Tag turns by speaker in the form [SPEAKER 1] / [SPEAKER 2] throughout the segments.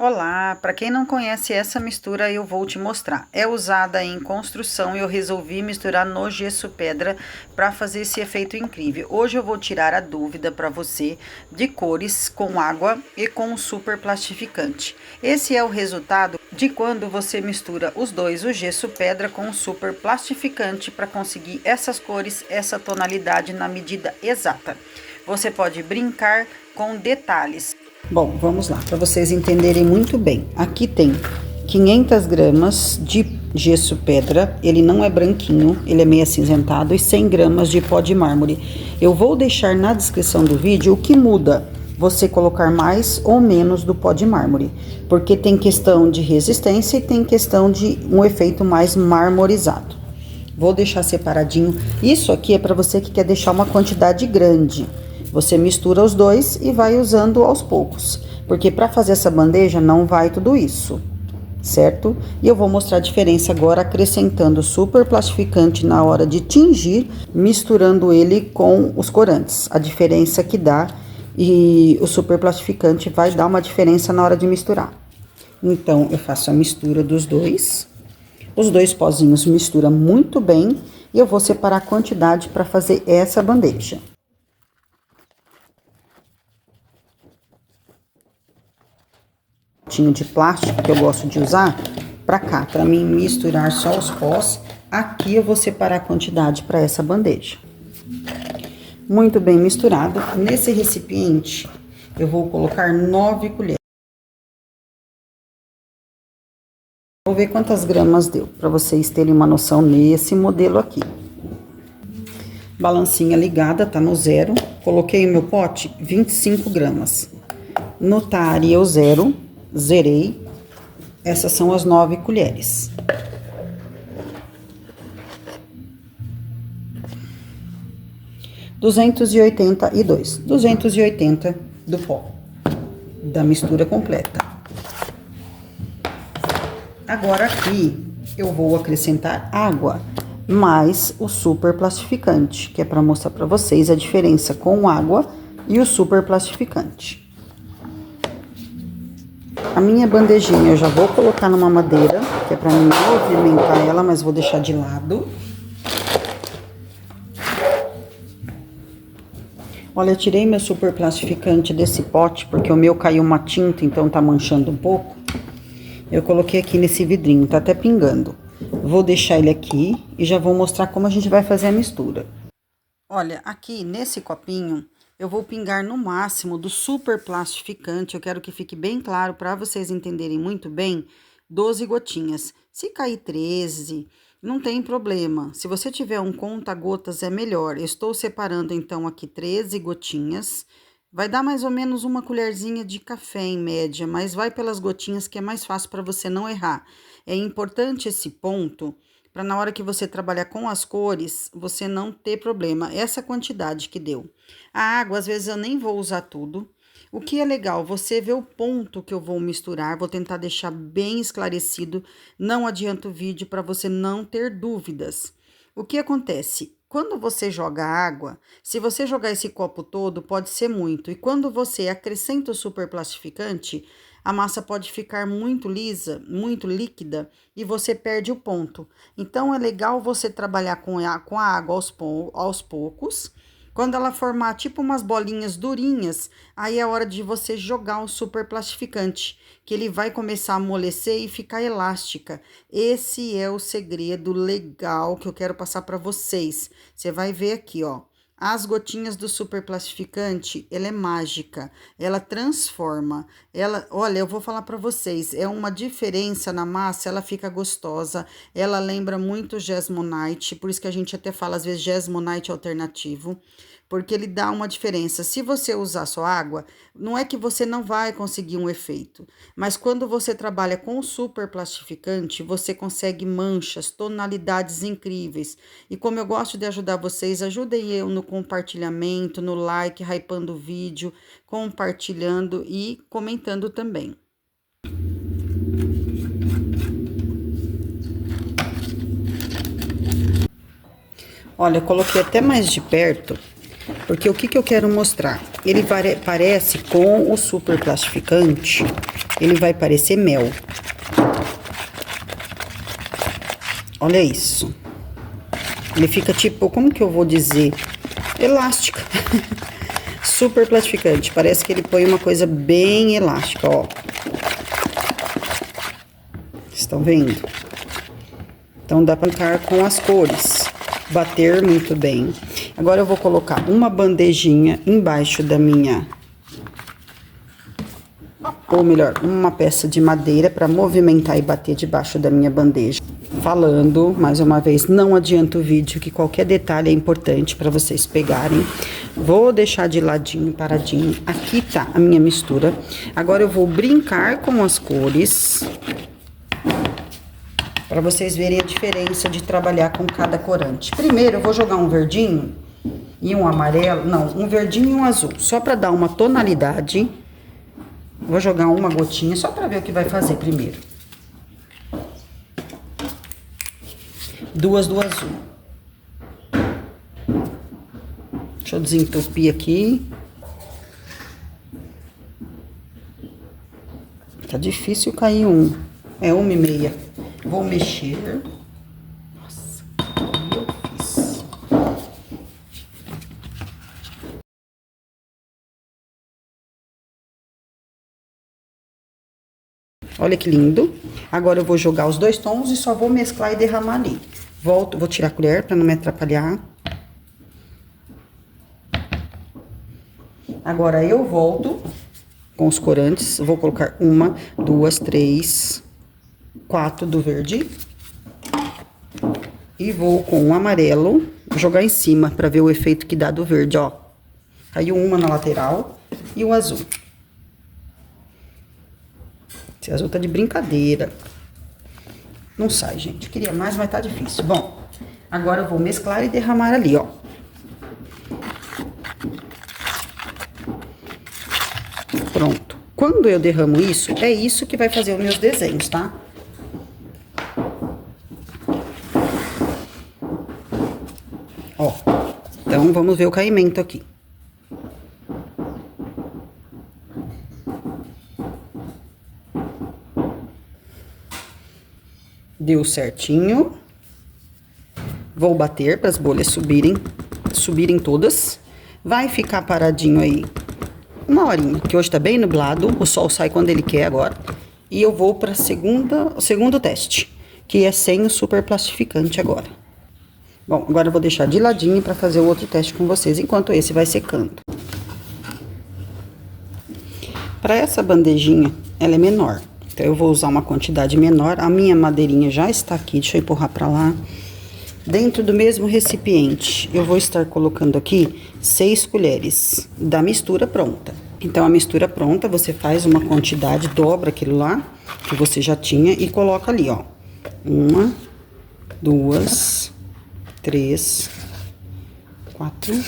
[SPEAKER 1] Olá, para quem não conhece essa mistura eu vou te mostrar. É usada em construção e eu resolvi misturar no gesso pedra para fazer esse efeito incrível. Hoje eu vou tirar a dúvida para você de cores com água e com super plastificante. Esse é o resultado de quando você mistura os dois, o gesso pedra com o super plastificante, para conseguir essas cores, essa tonalidade na medida exata. Você pode brincar com detalhes. Bom, vamos lá, para vocês entenderem muito bem. Aqui tem 500 gramas de gesso pedra, ele não é branquinho, ele é meio acinzentado, e 100 gramas de pó de mármore. Eu vou deixar na descrição do vídeo o que muda você colocar mais ou menos do pó de mármore, porque tem questão de resistência e tem questão de um efeito mais marmorizado. Vou deixar separadinho. Isso aqui é para você que quer deixar uma quantidade grande. Você mistura os dois e vai usando aos poucos, porque para fazer essa bandeja não vai tudo isso, certo? E eu vou mostrar a diferença agora acrescentando super plastificante na hora de tingir, misturando ele com os corantes. A diferença que dá, e o super plastificante vai dar uma diferença na hora de misturar. Então, eu faço a mistura dos dois. Os dois pozinhos misturam muito bem e eu vou separar a quantidade para fazer essa bandeja. De plástico que eu gosto de usar para cá, para mim misturar só os pós. Aqui eu vou separar a quantidade para essa bandeja. Muito bem misturado. Nesse recipiente eu vou colocar 9 colheres. Vou ver quantas gramas deu, para vocês terem uma noção nesse modelo aqui. Balancinha ligada, tá no zero. Coloquei o meu pote, 25 gramas. No tare eu zerei. Essas são as 9 colheres. Duzentos e oitenta do pó, da mistura completa. Agora aqui eu vou acrescentar água, mais o super plastificante, que é para mostrar para vocês a diferença com água e o super plastificante. A minha bandejinha eu já vou colocar numa madeira, que é para não movimentar ela, mas vou deixar de lado. Olha, eu tirei meu super plastificante desse pote, porque o meu caiu uma tinta, então tá manchando um pouco. Eu coloquei aqui nesse vidrinho, tá até pingando. Vou deixar ele aqui e já vou mostrar como a gente vai fazer a mistura. Olha, aqui nesse copinho eu vou pingar no máximo do super plastificante. Eu quero que fique bem claro para vocês entenderem muito bem. 12 gotinhas. Se cair 13, não tem problema. Se você tiver um conta-gotas é melhor. Eu estou separando então aqui 13 gotinhas. Vai dar mais ou menos uma colherzinha de café em média, mas vai pelas gotinhas que é mais fácil para você não errar. É importante esse ponto para na hora que você trabalhar com as cores, você não ter problema. Essa quantidade que deu. A água, às vezes eu nem vou usar tudo. O que é legal, você vê o ponto que eu vou misturar, vou tentar deixar bem esclarecido, não adianta o vídeo para você não ter dúvidas. O que acontece? Quando você joga água, se você jogar esse copo todo, pode ser muito. E quando você acrescenta o super plastificante, a massa pode ficar muito lisa, muito líquida, e você perde o ponto. Então, é legal você trabalhar com a água aos poucos. Quando ela formar tipo umas bolinhas durinhas, aí é hora de você jogar o super plastificante, que ele vai começar a amolecer e ficar elástica. Esse é o segredo legal que eu quero passar para vocês. Você vai ver aqui, ó. As gotinhas do super plastificante, ela é mágica, ela transforma, olha, eu vou falar para vocês, é uma diferença na massa, ela fica gostosa, ela lembra muito Jasmonite, por isso que a gente até fala às vezes Jasmonite alternativo, porque ele dá uma diferença. Se você usar só água, não é que você não vai conseguir um efeito, mas quando você trabalha com o super plastificante, você consegue manchas, tonalidades incríveis. E como eu gosto de ajudar vocês, ajudem eu no compartilhamento, no like, hypando o vídeo, compartilhando e comentando também. Olha, eu coloquei até mais de perto, porque o que eu quero mostrar? Ele parece com o super plastificante, ele vai parecer mel. Olha isso. Ele fica tipo, como que eu vou dizer? Elástica. Super plastificante. Parece que ele põe uma coisa bem elástica, ó. Estão vendo? Então dá para brincar com as cores. Bater muito bem. Agora eu vou colocar uma bandejinha embaixo da minha... Ou melhor, uma peça de madeira para movimentar e bater debaixo da minha bandeja. Falando, mais uma vez, não adianta o vídeo, que qualquer detalhe é importante para vocês pegarem. Vou deixar de ladinho, paradinho. Aqui tá a minha mistura. Agora eu vou brincar com as cores, para vocês verem a diferença de trabalhar com cada corante. Primeiro eu vou jogar um verdinho e um amarelo, não, um verdinho e um azul, só para dar uma tonalidade. Vou jogar uma gotinha só para ver o que vai fazer primeiro. Duas do azul. Deixa eu desentupir aqui. Tá difícil cair um. É 1,5. Vou mexer. Nossa, o que eu fiz? Olha que lindo. Agora eu vou jogar os 2 tons e só vou mesclar e derramar ali. Volto, vou tirar a colher para não me atrapalhar. Agora eu volto com os corantes. Vou colocar 1, 2, 3, 4 do verde. E vou com o amarelo jogar em cima para ver o efeito que dá do verde, ó. Caiu uma na lateral e o azul. Esse azul tá de brincadeira. Não sai, gente. Eu queria mais, mas tá difícil. Bom, agora eu vou mesclar e derramar ali, ó. Pronto. Quando eu derramo isso, é isso que vai fazer os meus desenhos, tá? Ó. Então, vamos ver o caimento aqui. Deu certinho. Vou bater para as bolhas subirem todas. Vai ficar paradinho aí 1 horinha, que hoje tá bem nublado, o sol sai quando ele quer agora. E eu vou para o segundo teste, que é sem o super plastificante agora. Bom, agora eu vou deixar de ladinho para fazer o outro teste com vocês, enquanto esse vai secando. Para essa bandejinha, ela é menor. Então, eu vou usar uma quantidade menor. A minha madeirinha já está aqui, deixa eu empurrar para lá. Dentro do mesmo recipiente, eu vou estar colocando aqui 6 colheres da mistura pronta. Então, a mistura pronta, você faz uma quantidade, dobra aquilo lá que você já tinha e coloca ali, ó. 1, 2, 3, 4,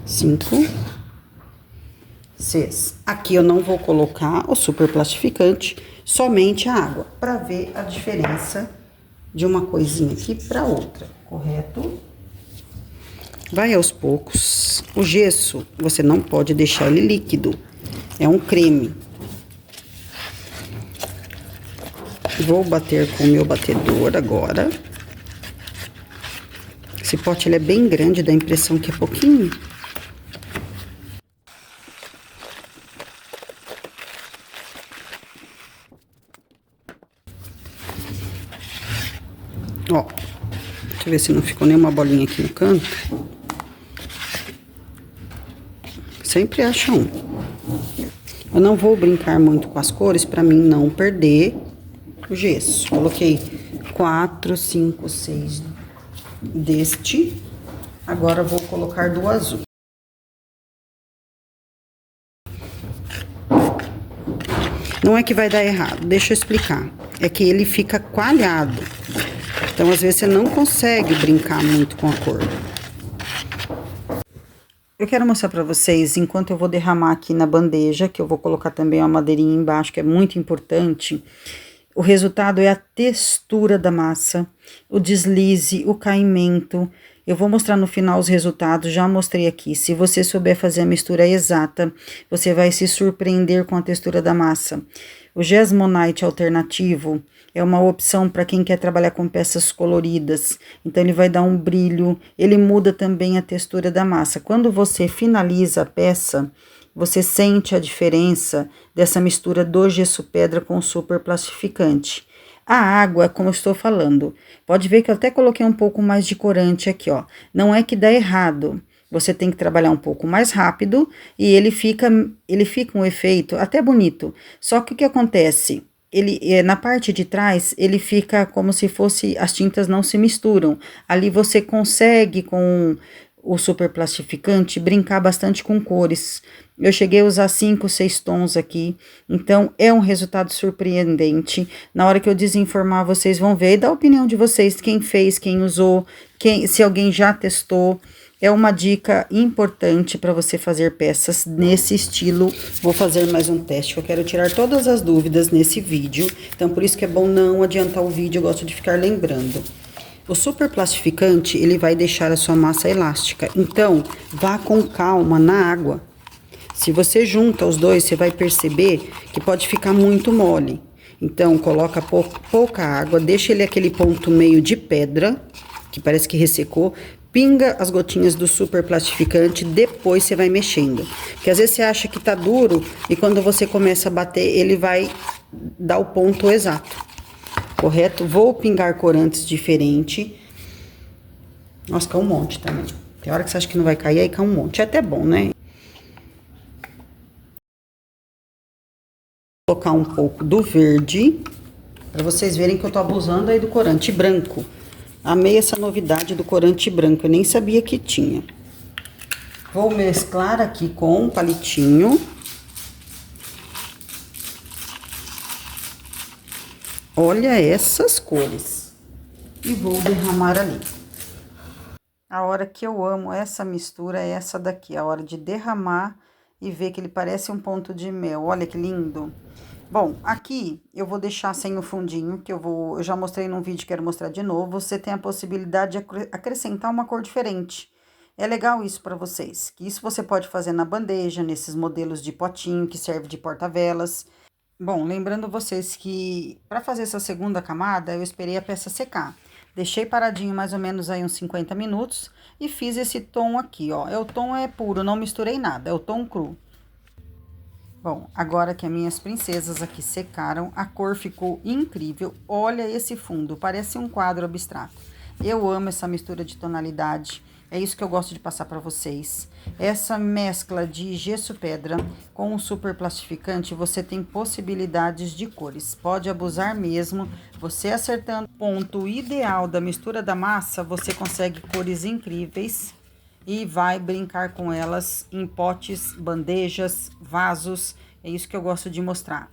[SPEAKER 1] 5, 6. Aqui eu não vou colocar o super plastificante, somente a água, para ver a diferença de uma coisinha aqui para outra, correto? Vai aos poucos. O gesso, você não pode deixar ele líquido, é um creme. Vou bater com o meu batedor agora. Esse pote ele é bem grande, dá a impressão que é pouquinho. Ó, deixa eu ver se não ficou nenhuma bolinha aqui no canto. Sempre acha um. Eu não vou brincar muito com as cores pra mim não perder o gesso. Coloquei 4, 5, 6 deste. Agora eu vou colocar do azul. Não é que vai dar errado, deixa eu explicar. É que ele fica coalhado. Então, às vezes, você não consegue brincar muito com a cor. Eu quero mostrar pra vocês, enquanto eu vou derramar aqui na bandeja, que eu vou colocar também uma madeirinha embaixo, que é muito importante. O resultado é a textura da massa, o deslize, o caimento. Eu vou mostrar no final os resultados, já mostrei aqui. Se você souber fazer a mistura exata, você vai se surpreender com a textura da massa. O Gesso-Monite alternativo é uma opção para quem quer trabalhar com peças coloridas. Então, ele vai dar um brilho, ele muda também a textura da massa. Quando você finaliza a peça, você sente a diferença dessa mistura do gesso pedra com o super plastificante. A água, como eu estou falando, pode ver que eu até coloquei um pouco mais de corante aqui, ó. Não é que dá errado. Você tem que trabalhar um pouco mais rápido e ele fica um efeito até bonito. Só que o que acontece? Na parte de trás, ele fica como se fosse, as tintas não se misturam. Ali você consegue, com o super plastificante, brincar bastante com cores. Eu cheguei a usar 5, 6 tons aqui, então é um resultado surpreendente. Na hora que eu desenformar, vocês vão ver e dar a opinião de vocês, quem fez, quem usou, se alguém já testou. É uma dica importante para você fazer peças nesse estilo. Vou fazer mais um teste, eu quero tirar todas as dúvidas nesse vídeo, então por isso que é bom não adiantar o vídeo, eu gosto de ficar lembrando. O super plastificante, ele vai deixar a sua massa elástica, então vá com calma na água. Se você junta os dois, você vai perceber que pode ficar muito mole. Então, coloca pouca água, deixa ele aquele ponto meio de pedra, que parece que ressecou, pinga as gotinhas do super plastificante, depois você vai mexendo. Porque às vezes você acha que tá duro e quando você começa a bater, ele vai dar o ponto exato. Correto? Vou pingar corantes diferente. Nossa, cai um monte também. Tem hora que você acha que não vai cair, aí cai um monte. É até bom, né? Vou colocar um pouco do verde, para vocês verem que eu tô abusando aí do corante branco. Amei essa novidade do corante branco, eu nem sabia que tinha. Vou mesclar aqui com um palitinho. Olha essas cores. E vou derramar ali. A hora que eu amo essa mistura é essa daqui, a hora de derramar e ver que ele parece um ponto de mel. Olha que lindo. Bom, aqui eu vou deixar sem o fundinho, que eu já mostrei num vídeo, quero mostrar de novo. Você tem a possibilidade de acrescentar uma cor diferente. É legal isso para vocês, que isso você pode fazer na bandeja, nesses modelos de potinho que serve de porta-velas. Bom, lembrando vocês que para fazer essa segunda camada, eu esperei a peça secar. Deixei paradinho mais ou menos aí uns 50 minutos e fiz esse tom aqui, ó. O tom é puro, não misturei nada, é o tom cru. Bom, agora que as minhas princesas aqui secaram, a cor ficou incrível. Olha esse fundo, parece um quadro abstrato. Eu amo essa mistura de tonalidade, é isso que eu gosto de passar para vocês. Essa mescla de gesso pedra com o super plastificante, você tem possibilidades de cores. Pode abusar mesmo, você acertando o ponto ideal da mistura da massa, você consegue cores incríveis. E vai brincar com elas em potes, bandejas, vasos. É isso que eu gosto de mostrar.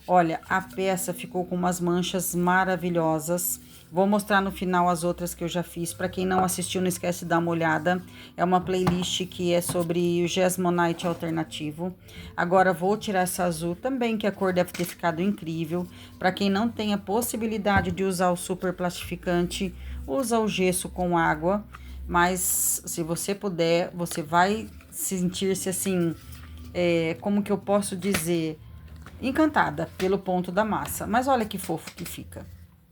[SPEAKER 1] Olha, a peça ficou com umas manchas maravilhosas. Vou mostrar no final as outras que eu já fiz. Para quem não assistiu, não esquece de dar uma olhada. É uma playlist que é sobre o Gesso-Monite alternativo. Agora vou tirar essa azul também, que a cor deve ter ficado incrível. Para quem não tem a possibilidade de usar o super plastificante, usa o gesso com água. Mas se você puder, você vai sentir-se assim, como que eu posso dizer, encantada pelo ponto da massa. Mas olha que fofo que fica.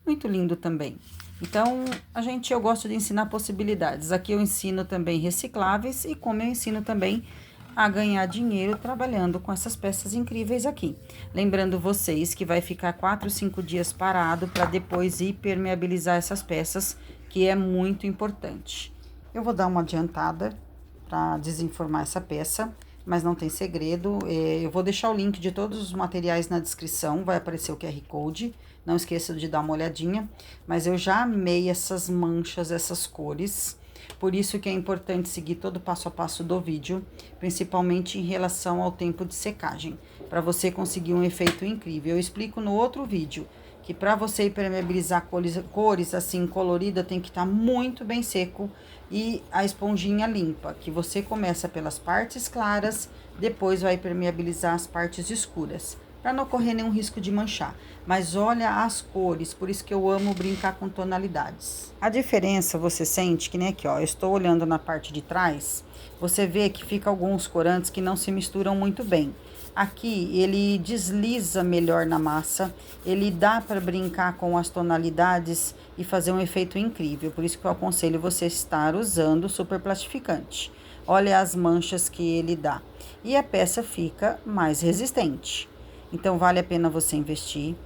[SPEAKER 1] Muito lindo também. Então, eu gosto de ensinar possibilidades. Aqui eu ensino também recicláveis e como eu ensino também a ganhar dinheiro trabalhando com essas peças incríveis aqui. Lembrando vocês que vai ficar 4, 5 dias parado para depois impermeabilizar essas peças, que é muito importante. Eu vou dar uma adiantada para desenformar essa peça, mas não tem segredo. Eu vou deixar o link de todos os materiais na descrição, vai aparecer o QR Code. Não esqueça de dar uma olhadinha, mas eu já amei essas manchas, essas cores. Por isso que é importante seguir todo o passo a passo do vídeo, principalmente em relação ao tempo de secagem, para você conseguir um efeito incrível. Eu explico no outro vídeo que para você impermeabilizar cores assim colorida tem que estar muito bem seco e a esponjinha limpa, que você começa pelas partes claras, depois vai impermeabilizar as partes escuras. para não correr nenhum risco de manchar. Mas olha as cores, por isso que eu amo brincar com tonalidades. A diferença você sente que nem aqui, ó, eu estou olhando na parte de trás, você vê que fica alguns corantes que não se misturam muito bem. Aqui ele desliza melhor na massa, ele dá para brincar com as tonalidades e fazer um efeito incrível. Por isso que eu aconselho você estar usando o super plastificante. Olha as manchas que ele dá. E a peça fica mais resistente. Então vale a pena você investir.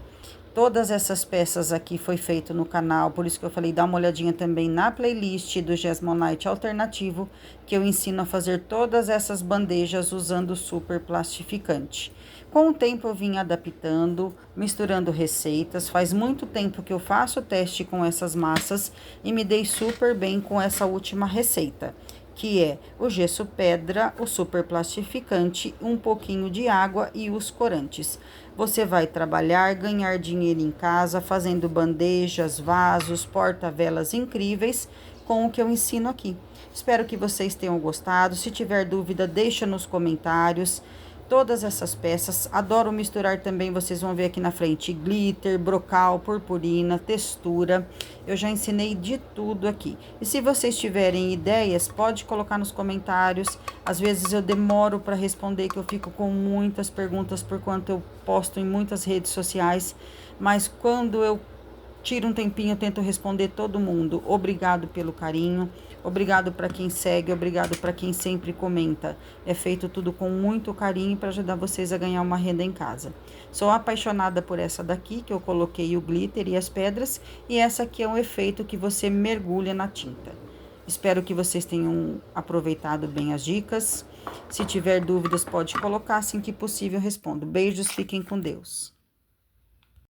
[SPEAKER 1] Todas essas peças aqui foi feito no canal, por isso que eu falei, dá uma olhadinha também na playlist do Gesmonite Alternativo, que eu ensino a fazer todas essas bandejas usando super plastificante. Com o tempo eu vim adaptando, misturando receitas, faz muito tempo que eu faço teste com essas massas e me dei super bem com essa última receita, que é o gesso pedra, o super plastificante, um pouquinho de água e os corantes. Você vai trabalhar, ganhar dinheiro em casa, fazendo bandejas, vasos, porta-velas incríveis com o que eu ensino aqui. Espero que vocês tenham gostado. Se tiver dúvida, deixa nos comentários. Todas essas peças, adoro misturar também, vocês vão ver aqui na frente, glitter, brocal, purpurina, textura. Eu já ensinei de tudo aqui. E se vocês tiverem ideias, pode colocar nos comentários. Às vezes eu demoro para responder, que eu fico com muitas perguntas por quanto eu posto em muitas redes sociais. Mas quando eu tiro um tempinho, eu tento responder todo mundo. Obrigado pelo carinho, obrigado para quem segue, obrigado para quem sempre comenta. É feito tudo com muito carinho para ajudar vocês a ganhar uma renda em casa. Sou apaixonada por essa daqui, que eu coloquei o glitter e as pedras, e essa aqui é um efeito que você mergulha na tinta. Espero que vocês tenham aproveitado bem as dicas. Se tiver dúvidas, pode colocar, assim que possível eu respondo. Beijos, fiquem com Deus.